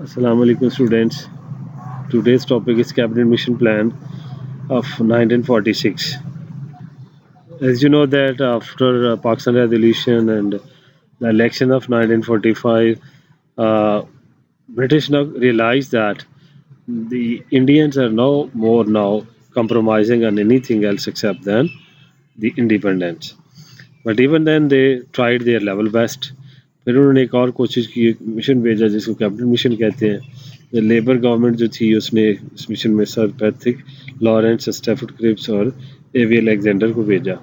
Assalamu alaikum students. Today's topic is Cabinet Mission Plan of 1946. As you know that after Pakistan Revolution and the election of 1945, uh, British now realized that the Indians are no more now compromising on anything else except than the independence. But even then they tried their level best. फिर उन्होंने एक और कोशिश की, एक mission भेजा जिसको capital mission कहते हैं। लेबर गवर्नमेंट जो थी उसने इस मिशन में sir Patrick Lawrence, Stafford Cripps और एवी अलेक्जेंडर को भेजा।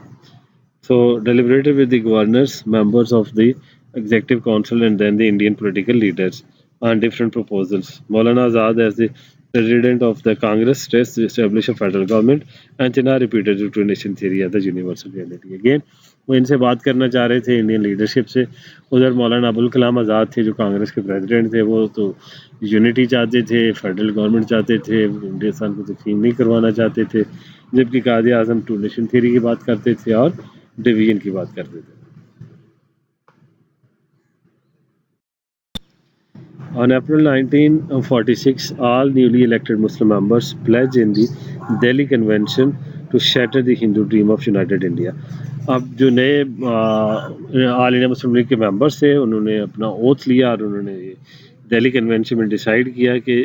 So deliberated with the governors, members of the executive council, and then the Indian political leaders on different proposals. Maulana Azad, as the president of the Congress, stressed to establish a federal government, and Jinnah repeated the two-nation theory as the universal reality. Again, वो इनसे बात करना चाह रहे थे Indian leadership से। उधर मौलाना अबुल कलाम आज़ाद थे जो कांग्रेस के प्रेसिडेंट थे, वो तो यूनिटी चाहते थे, फेडरल गवर्नमेंट चाहते थे, हिंदुस्तान को तकसीम नहीं करवाना चाहते थे, जबकि कायदे आज़म टू नेशन थ्योरी की बात करते थे और डिवीजन की बात करते थे। On April 1946, all newly elected Muslim members pledged in the Delhi Convention to shatter the Hindu dream of United India. अब जो नए ऑल इंडिया मुस्लिम लीग के मेंबर्स थे उन्होंने अपना ओथ लिया और उन्होंने दिल्ली कन्वेंशन में डिसाइड किया कि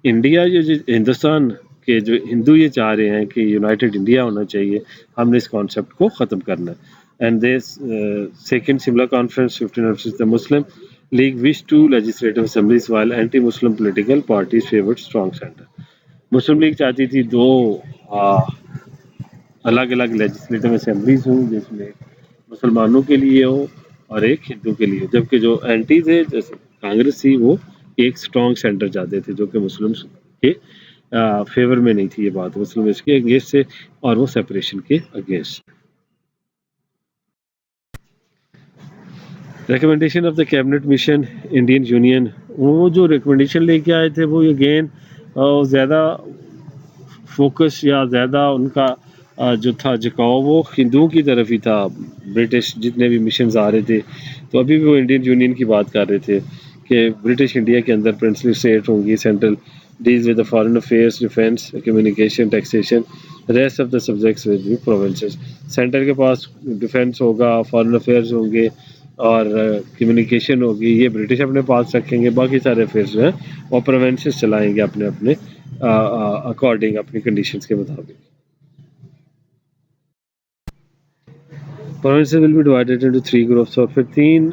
इंडिया जो हिंदुस्तान के जो हिंदू ये चाह रहे हैं कि यूनाइटेड इंडिया होना चाहिए, हमने इस कॉन्सेप्ट को ख़त्म करना है। And this second similar conference, 1506, the Muslim League wished two legislative assemblies while anti-Muslim political parties favored strong center. Muslim league चाहती थी दो अलग अलग लेजिस्लेटिव असेंबलीज हों जिसमें मुसलमानों के लिए हो और एक हिंदू के लिए, जबकि जो एंटी थे जैसे कांग्रेस थी वो एक स्ट्रॉन्ग सेंटर चाहते थे जो कि मुस्लिम के फेवर में नहीं थी ये बात, मुस्लिम इसके अगेंस्ट थे और वो सेपरेशन के against. Recommendation of the cabinet mission Indian union, वो जो रिकमेंडेशन लेके आए थे वो अगेन ज़्यादा फोकस या ज़्यादा उनका जो था झुकाव वो हिंदुओं की तरफ ही था। ब्रिटिश जितने भी मिशंस आ रहे थे तो अभी भी वो इंडियन यूनियन की बात कर रहे थे कि ब्रिटिश इंडिया के अंदर प्रिंसली स्टेट होंगी, central deals with the foreign affairs, defence, communication, taxation, rest of the subjects with the provinces. Centre के पास डिफेंस होगा, फॉरेन अफेयर्स होंगे और कम्युनिकेशन होगी, ये ब्रिटिश अपने पास रखेंगे, बाकी सारे अफेयर्स जो हैं वो प्रोविंसेस चलाएंगे अपने अपने अकॉर्डिंग, अपनी कंडीशंस के मुताबिक। Provinces will be divided into 3 groups, और फिर तीन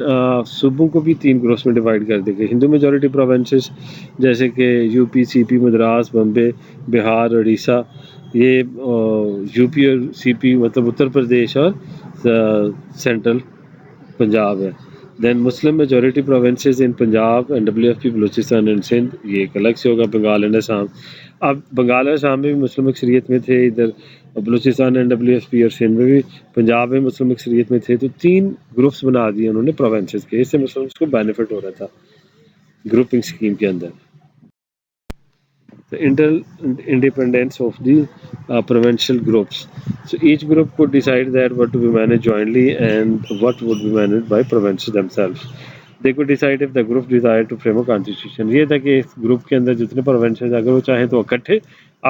सूबों को भी 3 ग्रुप्स में डिवाइड कर देंगे। हिंदू मेजॉरिटी प्रोविंसेस जैसे कि यूपी, सीपी, मद्रास, बम्बे, बिहार, उड़ीसा, ये यूपी और सीपी मतलब उत्तर प्रदेश और सेंट्रल पंजाब है। Then Muslim majority provinces in Punjab, NWFP, Balochistan and Sindh, ये एक अलग से होगा, बंगाल एंड असम। अब बंगाल और असम में भी मुस्लिम अक्सरियत में थे, इधर बलूचिस्तान, NWFP और सिंध में भी, पंजाब में मुस्लिम अक्सरियत में थे, तो 3 ग्रुप्स बना दिए उन्होंने प्रोविंसेस के। इससे मुस्लिम्स को बेनिफिट हो रहा था ग्रुपिंग स्कीम के अंदर। The independence of the provincial groups. So each group could decide that what to be managed jointly and what would be managed by provinces themselves. They could decide if the group desired to frame a constitution. ये था कि इस group के अंदर जितने provinces अगर वो चाहें तो इकट्ठे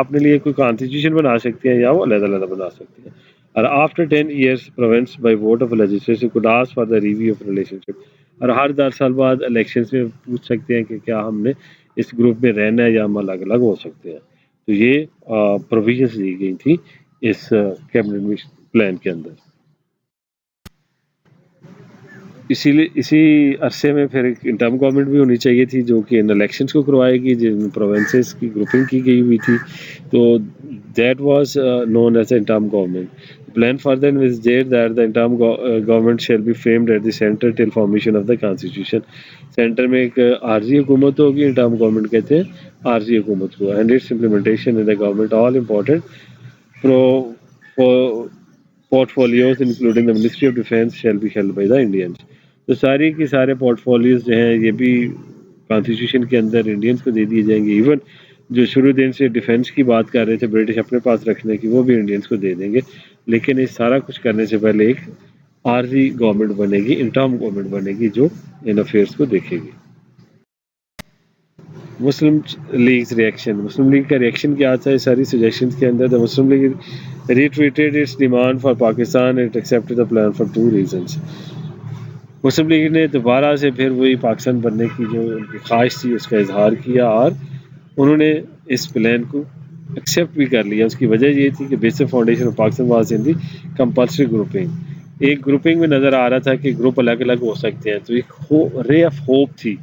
अपने लिए कोई कॉन्स्टिट्यूशन बना सकते हैं या वो अलग-अलग बना सकते हैं। और after 10 years province by vote of legislature could ask for the review of relationship. और हर 10 साल बाद इलेक्शंस में पूछ सकते हैं कि क्या हमने इस ग्रुप में रहना है या हम अलग अलग हो सकते हैं। तो ये प्रोविजंस दी गई थी इस कैबिनेट प्लान के अंदर। इसीलिए इसी अरसे में फिर एक इंटर्म गवर्नमेंट भी होनी चाहिए थी जो कि इन इलेक्शंस को करवाएगी, जिनमें प्रोविंसेस की ग्रुपिंग की गई हुई थी, तो that was known as interim government. Plan further invigilate that the interim government shall be framed at the centre till formation of the constitution. Centre में एक आर्जी हुकूमत होगी, इंटर्म गवर्नमेंट कहते हैं आर्जी हुकूमत को, and it's implementation in the government all important portfolios including the ministry of defence shall be held by the Indians. तो सारी की सारे पोर्टफोलियोज जो हैं ये भी कॉन्स्टिट्यूशन के अंदर इंडियंस को दे दिए जाएंगे। इवन जो शुरू दिन से डिफेंस की बात कर रहे थे ब्रिटिश अपने पास रखने की, वो भी इंडियंस को दे देंगे। लेकिन इस सारा कुछ करने से पहले एक आर्जी गवर्नमेंट बनेगी, इंटर्म गवर्नमेंट बनेगी जो इन अफेयर्स को देखेगी। مسلم لیگ ریئیکشن. مسلم لیگ کا ریئیکشن کیا تھا اس ساری سجیشنز کے اندر؟ دا مسلم league reiterated its demand for Pakistan and it accepted the plan for two reasons. Muslim league نے دوبارہ سے پھر وہی پاکستان بننے کی جو ان کی خواہش تھی اس کا اظہار کیا اور انہوں نے اس پلان کو ایکسیپٹ بھی کر لیا. اس کی وجہ یہ تھی کہ basic foundation of Pakistan was in the compulsory grouping. ایک گروپنگ میں نظر آ رہا تھا کہ گروپ الگ الگ ہو سکتے ہیں, تو ایک رے آف ہوپ تھی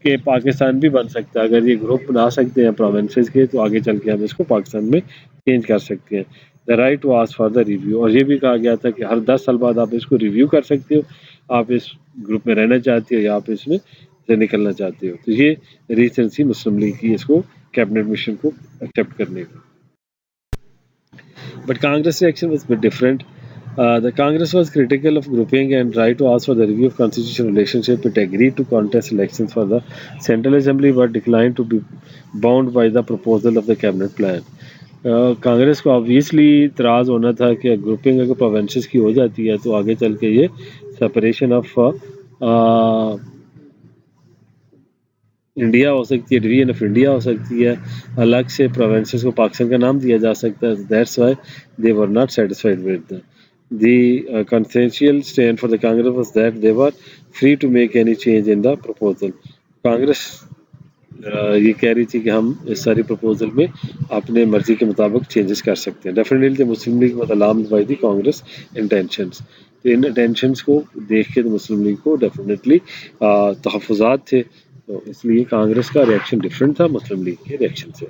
کہ پاکستان بھی بن سکتا ہے. اگر یہ گروپ بنا سکتے ہیں پروونسز کے تو آگے چل کے ہم اس کو پاکستان میں چینج کر سکتے ہیں. The right was for the review, اور یہ بھی کہا گیا تھا کہ ہر 10 سال بعد آپ اس کو ریویو کر سکتے ہو, آپ اس گروپ میں رہنا چاہتے ہو یا آپ اس میں سے نکلنا چاہتے ہو. تو یہ ریزن تھی مسلم لیگ کی اس کو کیبنٹ مشن کو ایکسیپٹ کرنے کا. But Congress reaction was a bit different. The Congress was critical of grouping and tried to ask for the review of constitutional relationship. It agreed to contest elections for the Central Assembly but declined to be bound by the proposal of the cabinet plan. Congress کو obviously اعتراض ہونا تھا کہ grouping اگر provinces کی ہو جاتی ہے تو آگے چل کے یہ سپریشن آف انڈیا ہو سکتی ہے, ڈویژن آف انڈیا ہو سکتی ہے, الگ سے پروونسز کو پاکستان کا نام دیا جا سکتا ہے. That's why they were not satisfied with the consensual stand for the Congress was that they were free to make any change in the proposal. Congress یہ کہہ رہی تھی کہ ہم اس ساری پروپوزل میں اپنے مرضی کے مطابق چینجز کر سکتے ہیں. Definitely Muslim League was alarmed by the Congress intentions. تو ان انٹینشنز کو دیکھ کے مسلم لیگ کو ڈیفینیٹلی تحفظات تھے, تو اس لیے کانگریس کا ریئیکشن ڈفرینٹ تھا مسلم لیگ کے ریئیکشن سے.